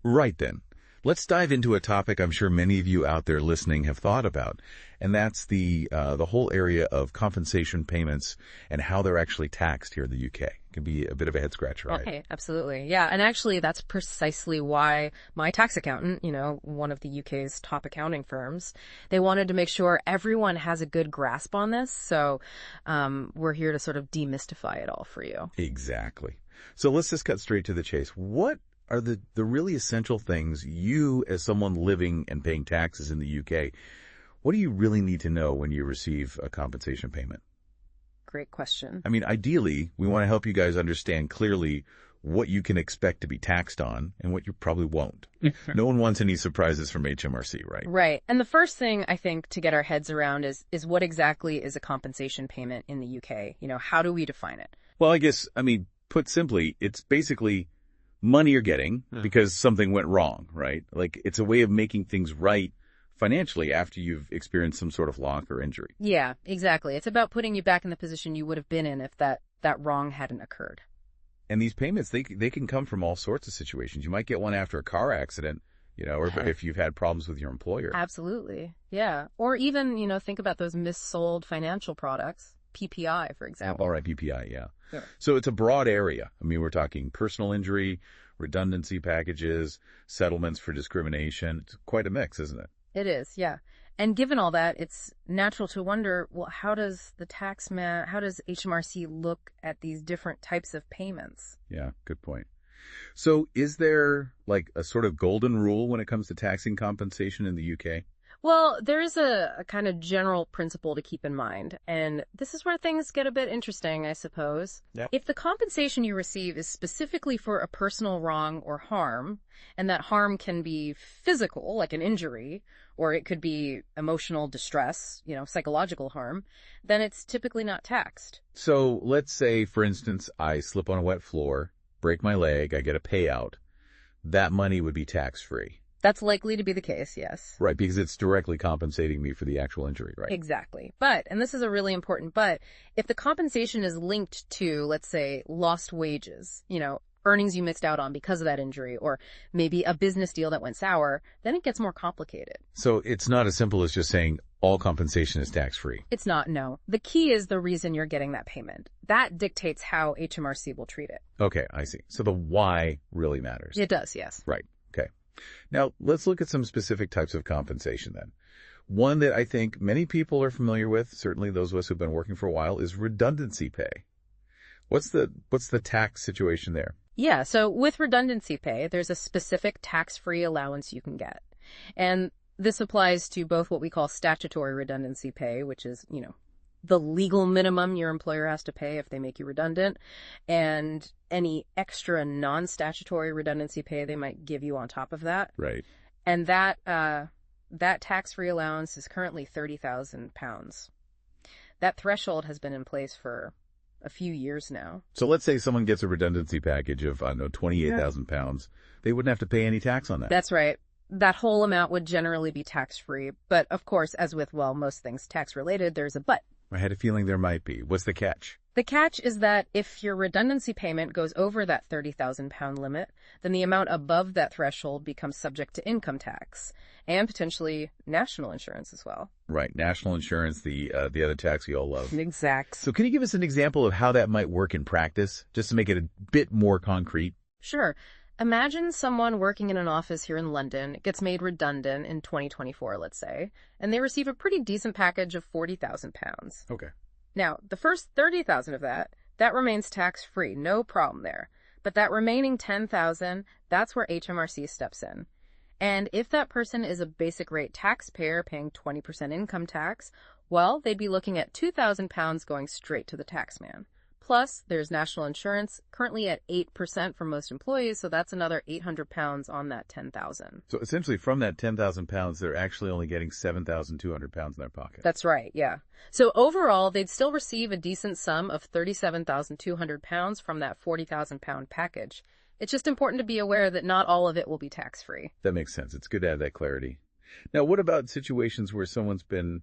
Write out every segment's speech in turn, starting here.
Right then. Let's dive into a topic I'm sure many of you out there listening have thought about, and that's the whole area of compensation payments and how they're actually taxed here in the UK. It can be a bit of a head scratcher, right? Okay, absolutely. Yeah, and actually that's precisely why my tax accountant, one of the UK's top accounting firms, they wanted to make sure everyone has a good grasp on this. So we're here to sort of demystify it all for you. Exactly. So let's just cut straight to the chase. What are the really essential things you, as someone living and paying taxes in the UK, what do you really need to know when you receive a compensation payment? Great question. I mean, ideally, we want to help you guys understand clearly what you can expect to be taxed on and what you probably won't. No one wants any surprises from HMRC, right? Right. And the first thing I think to get our heads around is what exactly is a compensation payment in the UK? How do we define it? Well, put simply, it's basically money you're getting because something went wrong, right? Like, it's a way of making things right financially after you've experienced some sort of loss or injury. Yeah, exactly. It's about putting you back in the position you would have been in if that wrong hadn't occurred. And these payments, they can come from all sorts of situations. You might get one after a car accident, or if you've had problems with your employer. Absolutely. Yeah. Or even, think about those missold financial products, PPI, for example. All right, PPI, yeah. Sure. So it's a broad area. I mean, we're talking personal injury, redundancy packages, settlements for discrimination. It's quite a mix, isn't it? It is, yeah. And given all that, it's natural to wonder, well, how does HMRC look at these different types of payments? Yeah, good point. So is there like a sort of golden rule when it comes to taxing compensation in the UK? Well, there is a kind of general principle to keep in mind, and this is where things get a bit interesting, I suppose. Yeah. If the compensation you receive is specifically for a personal wrong or harm, and that harm can be physical, like an injury, or it could be emotional distress, psychological harm, then it's typically not taxed. So let's say, for instance, I slip on a wet floor, break my leg, I get a payout. That money would be tax-free. That's likely to be the case, yes. Right, because it's directly compensating me for the actual injury, right? Exactly. But, and this is a really important but, if the compensation is linked to, let's say, lost wages, earnings you missed out on because of that injury, or maybe a business deal that went sour, then it gets more complicated. So it's not as simple as just saying all compensation is tax-free. It's not, no. The key is the reason you're getting that payment. That dictates how HMRC will treat it. Okay, I see. So the why really matters. It does, yes. Right. Okay. Now, let's look at some specific types of compensation then. One that I think many people are familiar with, certainly those of us who've been working for a while, is redundancy pay. What's the tax situation there? Yeah, so with redundancy pay, there's a specific tax-free allowance you can get. And this applies to both what we call statutory redundancy pay, which is, the legal minimum your employer has to pay if they make you redundant, and any extra non-statutory redundancy pay they might give you on top of that. Right. And that tax-free allowance is currently £30,000. That threshold has been in place for a few years now. So let's say someone gets a redundancy package of, £28,000. They wouldn't have to pay any tax on that. That's right. That whole amount would generally be tax-free. But of course, as with, most things tax-related, there's a but. I had a feeling there might be. What's the catch? The catch is that if your redundancy payment goes over that £30,000 limit, then the amount above that threshold becomes subject to income tax and potentially national insurance as well. Right. National insurance, the other tax we all love. Exact. So can you give us an example of how that might work in practice, just to make it a bit more concrete? Sure. Imagine someone working in an office here in London gets made redundant in 2024, let's say, and they receive a pretty decent package of £40,000. Okay. Now, the first $30,000 of that remains tax-free, no problem there. But that remaining $10,000, that's where HMRC steps in. And if that person is a basic rate taxpayer paying 20% income tax, well, they'd be looking at £2,000 going straight to the taxman. Plus, there's national insurance, currently at 8% for most employees, so that's another £800 on that $10,000. So essentially, from that £10,000, they're actually only getting £7,200 in their pocket. That's right, yeah. So overall, they'd still receive a decent sum of £37,200 from that £40,000 package. It's just important to be aware that not all of it will be tax-free. That makes sense. It's good to have that clarity. Now, what about situations where someone's been,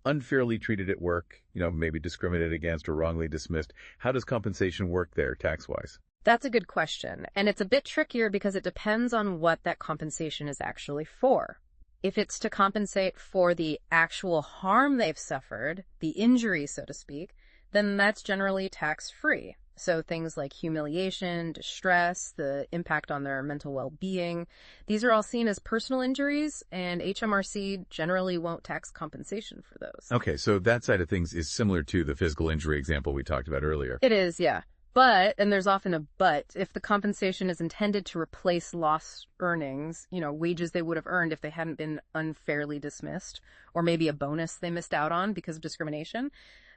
unfairly treated at work, maybe discriminated against or wrongly dismissed? How does compensation work there tax-wise? That's a good question, and it's a bit trickier because it depends on what that compensation is actually for. If it's to compensate for the actual harm they've suffered, the injury, so to speak, then that's generally tax-free. So things like humiliation, distress, the impact on their mental well-being, these are all seen as personal injuries, and HMRC generally won't tax compensation for those. Okay, so that side of things is similar to the physical injury example we talked about earlier. It is, yeah. But, and there's often a but, if the compensation is intended to replace lost earnings, wages they would have earned if they hadn't been unfairly dismissed, or maybe a bonus they missed out on because of discrimination,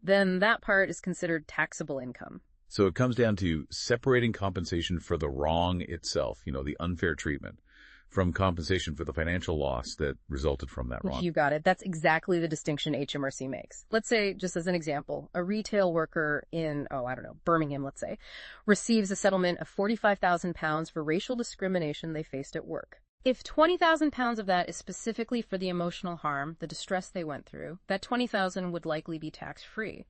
then that part is considered taxable income. So it comes down to separating compensation for the wrong itself, the unfair treatment, from compensation for the financial loss that resulted from that wrong. You got it. That's exactly the distinction HMRC makes. Let's say, just as an example, a retail worker in, Birmingham, let's say, receives a settlement of £45,000 for racial discrimination they faced at work. If £20,000 of that is specifically for the emotional harm, the distress they went through, that $20,000 would likely be tax-free.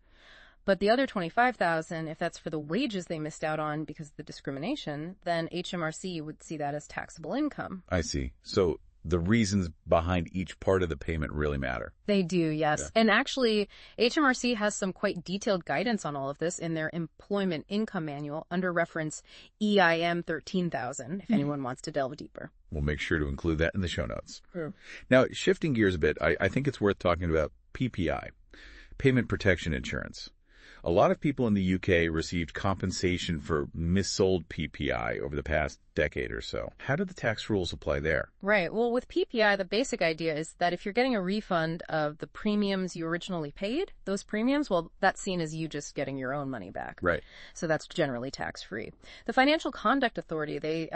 But the other $25,000, if that's for the wages they missed out on because of the discrimination, then HMRC would see that as taxable income. I see. So the reasons behind each part of the payment really matter. They do, yes. Yeah. And actually, HMRC has some quite detailed guidance on all of this in their Employment Income Manual under reference EIM 13,000, if anyone wants to delve deeper. We'll make sure to include that in the show notes. Sure. Now, shifting gears a bit, I think it's worth talking about PPI, Payment Protection Insurance. A lot of people in the UK received compensation for missold PPI over the past decade or so. How do the tax rules apply there? Right. Well, with PPI, the basic idea is that if you're getting a refund of the premiums you originally paid, those premiums, well, that's seen as you just getting your own money back. Right. So that's generally tax-free. The Financial Conduct Authority, they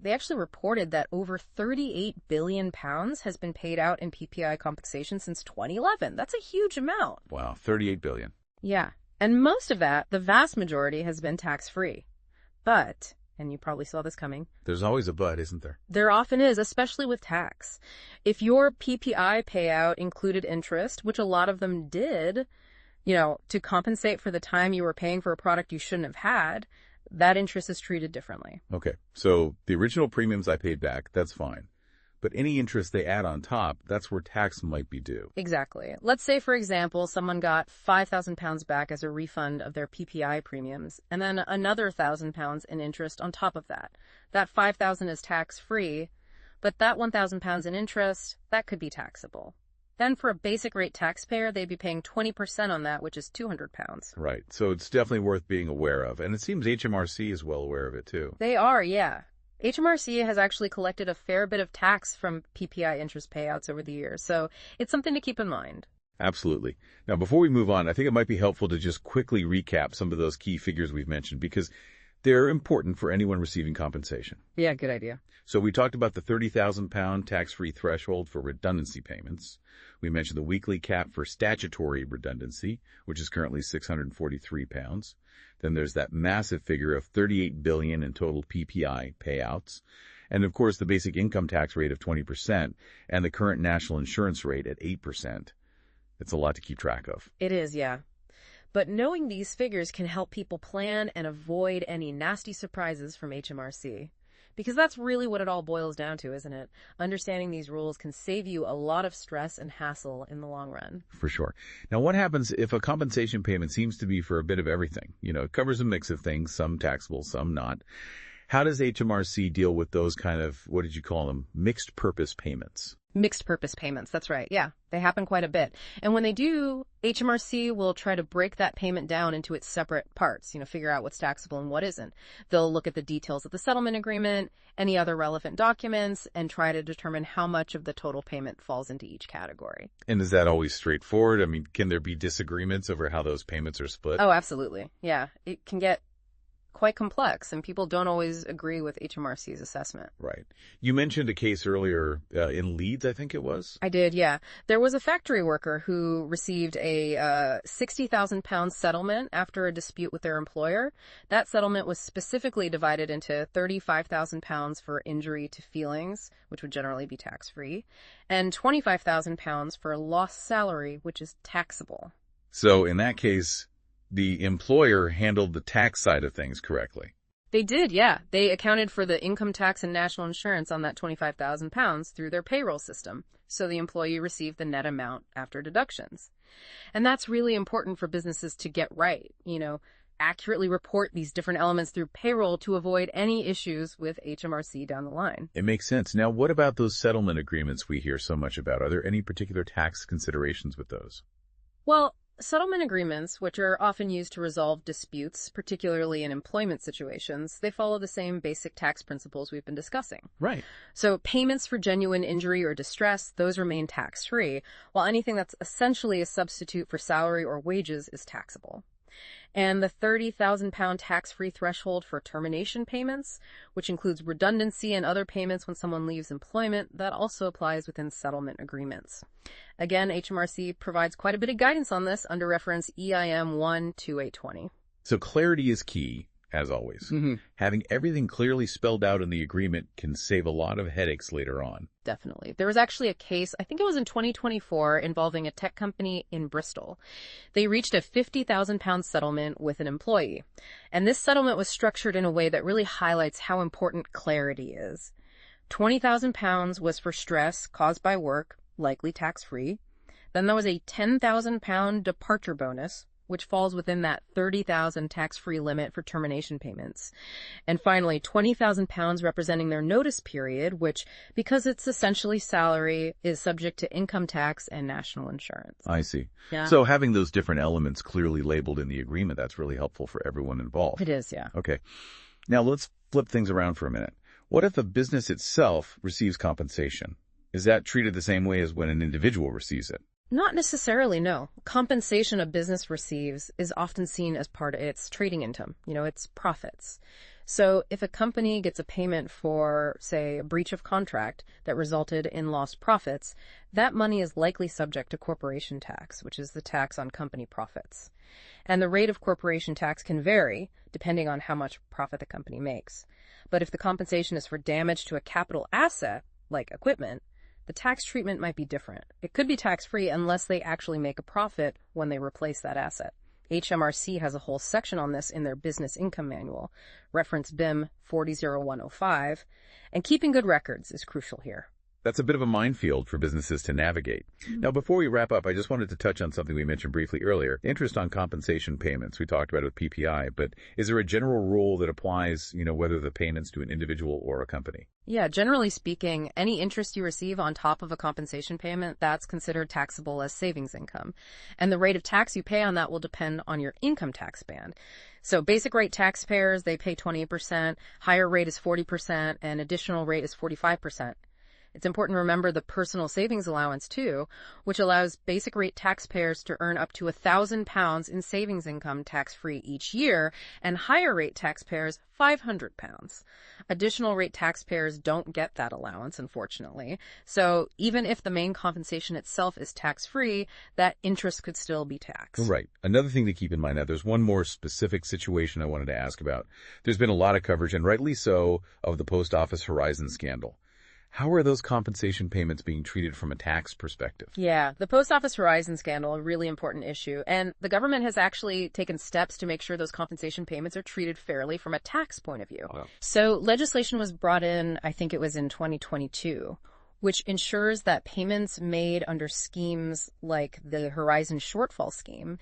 actually reported that over £38 billion has been paid out in PPI compensation since 2011. That's a huge amount. Wow, $38 billion. Yeah. And most of that, the vast majority, has been tax-free. But, and you probably saw this coming. There's always a but, isn't there? There often is, especially with tax. If your PPI payout included interest, which a lot of them did, to compensate for the time you were paying for a product you shouldn't have had, that interest is treated differently. Okay, so the original premiums I paid back, that's fine. But any interest they add on top, that's where tax might be due. Exactly. Let's say, for example, someone got £5,000 back as a refund of their PPI premiums, and then another £1,000 in interest on top of that. That $5,000 is tax-free, but that £1,000 in interest, that could be taxable. Then for a basic rate taxpayer, they'd be paying 20% on that, which is £200. Right. So it's definitely worth being aware of. And it seems HMRC is well aware of it, too. They are, yeah. HMRC has actually collected a fair bit of tax from PPI interest payouts over the years, so it's something to keep in mind. Absolutely. Now, before we move on, I think it might be helpful to just quickly recap some of those key figures we've mentioned because they're important for anyone receiving compensation. Yeah, good idea. So we talked about the £30,000 tax-free threshold for redundancy payments. We mentioned the weekly cap for statutory redundancy, which is currently £643. Then there's that massive figure of $38 billion in total PPI payouts. And of course, the basic income tax rate of 20% and the current national insurance rate at 8%. It's a lot to keep track of. It is, yeah. But knowing these figures can help people plan and avoid any nasty surprises from HMRC. Because that's really what it all boils down to, isn't it? Understanding these rules can save you a lot of stress and hassle in the long run. For sure. Now, what happens if a compensation payment seems to be for a bit of everything? It covers a mix of things, some taxable, some not. How does HMRC deal with those kind of, what did you call them, mixed purpose payments? Mixed purpose payments, that's right. Yeah, they happen quite a bit. And when they do, HMRC will try to break that payment down into its separate parts, figure out what's taxable and what isn't. They'll look at the details of the settlement agreement, any other relevant documents, and try to determine how much of the total payment falls into each category. And is that always straightforward? I mean, can there be disagreements over how those payments are split? Oh, absolutely. Yeah, it can get quite complex, and people don't always agree with HMRC's assessment. Right. You mentioned a case earlier in Leeds, I think it was? I did, yeah. There was a factory worker who received a £60,000 settlement after a dispute with their employer. That settlement was specifically divided into £35,000 for injury to feelings, which would generally be tax-free, and £25,000 for lost salary, which is taxable. So in that case, the employer handled the tax side of things correctly. They did, yeah. They accounted for the income tax and national insurance on that £25,000 through their payroll system, so the employee received the net amount after deductions. And that's really important for businesses to get right, accurately report these different elements through payroll to avoid any issues with HMRC down the line. It makes sense. Now, what about those settlement agreements we hear so much about? Are there any particular tax considerations with those? Well, settlement agreements, which are often used to resolve disputes, particularly in employment situations, they follow the same basic tax principles we've been discussing. Right. So payments for genuine injury or distress, those remain tax-free, while anything that's essentially a substitute for salary or wages is taxable. And the £30,000 tax-free threshold for termination payments, which includes redundancy and other payments when someone leaves employment, that also applies within settlement agreements. Again, HMRC provides quite a bit of guidance on this under reference EIM 12820. So clarity is key, as always. Mm-hmm. Having everything clearly spelled out in the agreement can save a lot of headaches later on. Definitely. There was actually a case, I think it was in 2024, involving a tech company in Bristol. They reached a £50,000 settlement with an employee. And this settlement was structured in a way that really highlights how important clarity is. £20,000 was for stress caused by work, likely tax-free. Then there was a £10,000 departure bonus, which falls within that $30,000 tax-free limit for termination payments. And finally, £20,000 representing their notice period, which, because it's essentially salary, is subject to income tax and national insurance. I see. Yeah. So having those different elements clearly labeled in the agreement, that's really helpful for everyone involved. It is, yeah. Okay. Now let's flip things around for a minute. What if the business itself receives compensation? Is that treated the same way as when an individual receives it? Not necessarily, no. Compensation a business receives is often seen as part of its trading income, its profits. So if a company gets a payment for, say, a breach of contract that resulted in lost profits, that money is likely subject to corporation tax, which is the tax on company profits. And the rate of corporation tax can vary depending on how much profit the company makes. But if the compensation is for damage to a capital asset, like equipment, the tax treatment might be different. It could be tax-free unless they actually make a profit when they replace that asset. HMRC has a whole section on this in their Business Income Manual, reference BIM 400105, and keeping good records is crucial here. That's a bit of a minefield for businesses to navigate. Now, before we wrap up, I just wanted to touch on something we mentioned briefly earlier. Interest on compensation payments. We talked about it with PPI, but is there a general rule that applies, whether the payment's to an individual or a company? Yeah, generally speaking, any interest you receive on top of a compensation payment, that's considered taxable as savings income. And the rate of tax you pay on that will depend on your income tax band. So basic rate taxpayers, they pay 28%, higher rate is 40%, and additional rate is 45%. It's important to remember the personal savings allowance, too, which allows basic rate taxpayers to earn up to £1,000 in savings income tax-free each year, and higher rate taxpayers £500. Additional rate taxpayers don't get that allowance, unfortunately. So even if the main compensation itself is tax-free, that interest could still be taxed. Right. Another thing to keep in mind now, there's one more specific situation I wanted to ask about. There's been a lot of coverage, and rightly so, of the Post Office Horizon scandal. How are those compensation payments being treated from a tax perspective? Yeah, the Post Office Horizon scandal, a really important issue. And the government has actually taken steps to make sure those compensation payments are treated fairly from a tax point of view. Wow. So legislation was brought in, I think it was in 2022, which ensures that payments made under schemes like the Horizon Shortfall Scheme,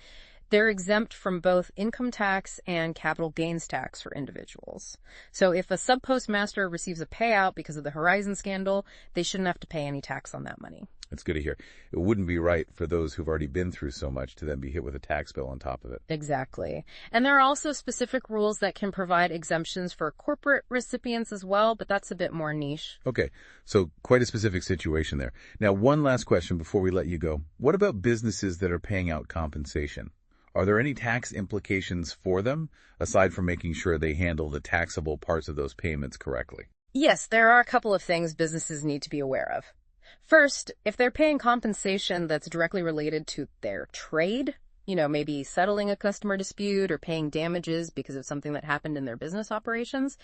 they're exempt from both income tax and capital gains tax for individuals. So if a sub-postmaster receives a payout because of the Horizon scandal, they shouldn't have to pay any tax on that money. It's good to hear. It wouldn't be right for those who've already been through so much to then be hit with a tax bill on top of it. Exactly. And there are also specific rules that can provide exemptions for corporate recipients as well, but that's a bit more niche. Okay, so quite a specific situation there. Now, one last question before we let you go. What about businesses that are paying out compensation? Are there any tax implications for them, aside from making sure they handle the taxable parts of those payments correctly? Yes, there are a couple of things businesses need to be aware of. First, if they're paying compensation that's directly related to their trade, maybe settling a customer dispute or paying damages because of something that happened in their business operations,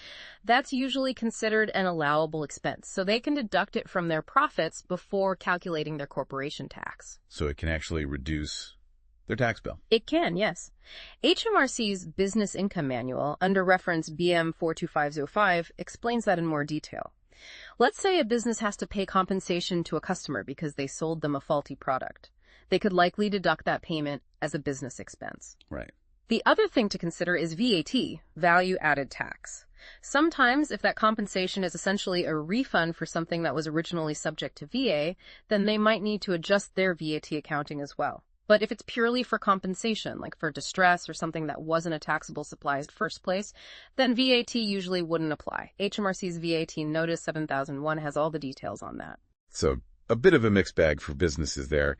that's usually considered an allowable expense. So they can deduct it from their profits before calculating their corporation tax. So it can actually reduce their tax bill. It can, yes. HMRC's Business Income Manual, under reference BM 42505, explains that in more detail. Let's say a business has to pay compensation to a customer because they sold them a faulty product. They could likely deduct that payment as a business expense. Right. The other thing to consider is VAT, value-added tax. Sometimes, if that compensation is essentially a refund for something that was originally subject to VA, then they might need to adjust their VAT accounting as well. But if it's purely for compensation, like for distress or something that wasn't a taxable supply in the first place, then VAT usually wouldn't apply. HMRC's VAT Notice 7001 has all the details on that. So a bit of a mixed bag for businesses there.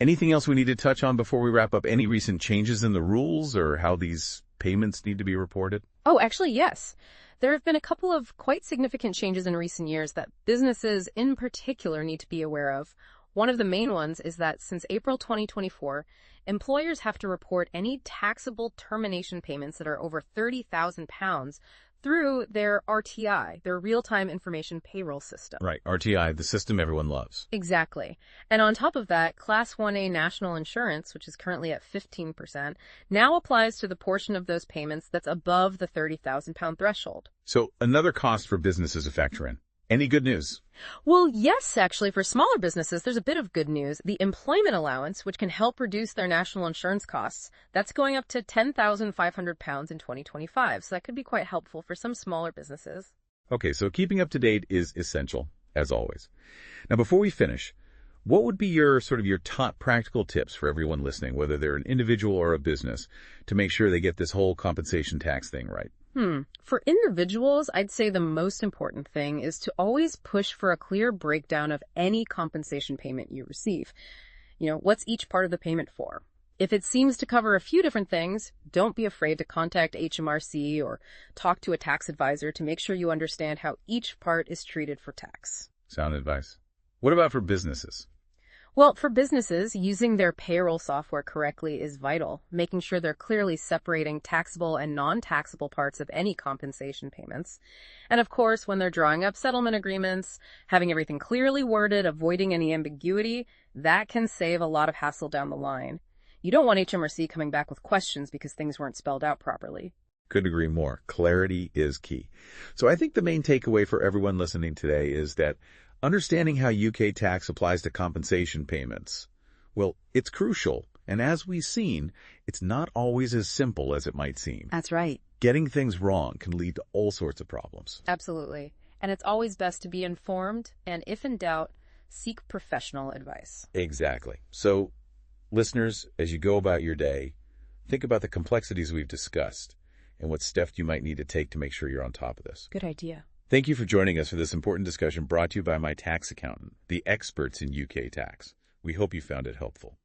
Anything else we need to touch on before we wrap up? Any recent changes in the rules or how these payments need to be reported? Oh, actually, yes. There have been a couple of quite significant changes in recent years that businesses in particular need to be aware of. One of the main ones is that since April 2024, employers have to report any taxable termination payments that are over £30,000 through their RTI, their real-time information payroll system. Right, RTI, the system everyone loves. Exactly. And on top of that, Class 1A national insurance, which is currently at 15%, now applies to the portion of those payments that's above the £30,000 threshold. So another cost for businesses to factor in. Any good news? Well, yes, actually, for smaller businesses, there's a bit of good news. The employment allowance, which can help reduce their national insurance costs, that's going up to £10,500 in 2025. So that could be quite helpful for some smaller businesses. Okay, so keeping up to date is essential, as always. Now, before we finish, what would be your top practical tips for everyone listening, whether they're an individual or a business, to make sure they get this whole compensation tax thing right? For individuals, I'd say the most important thing is to always push for a clear breakdown of any compensation payment you receive. What's each part of the payment for? If it seems to cover a few different things, don't be afraid to contact HMRC or talk to a tax advisor to make sure you understand how each part is treated for tax. Sound advice. What about for businesses? Well, for businesses, using their payroll software correctly is vital, making sure they're clearly separating taxable and non-taxable parts of any compensation payments. And of course, when they're drawing up settlement agreements, having everything clearly worded, avoiding any ambiguity, that can save a lot of hassle down the line. You don't want HMRC coming back with questions because things weren't spelled out properly. Couldn't agree more. Clarity is key. So I think the main takeaway for everyone listening today is that understanding how UK tax applies to compensation payments, well, it's crucial. And as we've seen, it's not always as simple as it might seem. That's right. Getting things wrong can lead to all sorts of problems. Absolutely. And it's always best to be informed, and if in doubt, seek professional advice. Exactly. So, listeners, as you go about your day, think about the complexities we've discussed and what steps you might need to take to make sure you're on top of this. Good idea. Thank you for joining us for this important discussion brought to you by my tax accountant, the experts in UK tax. We hope you found it helpful.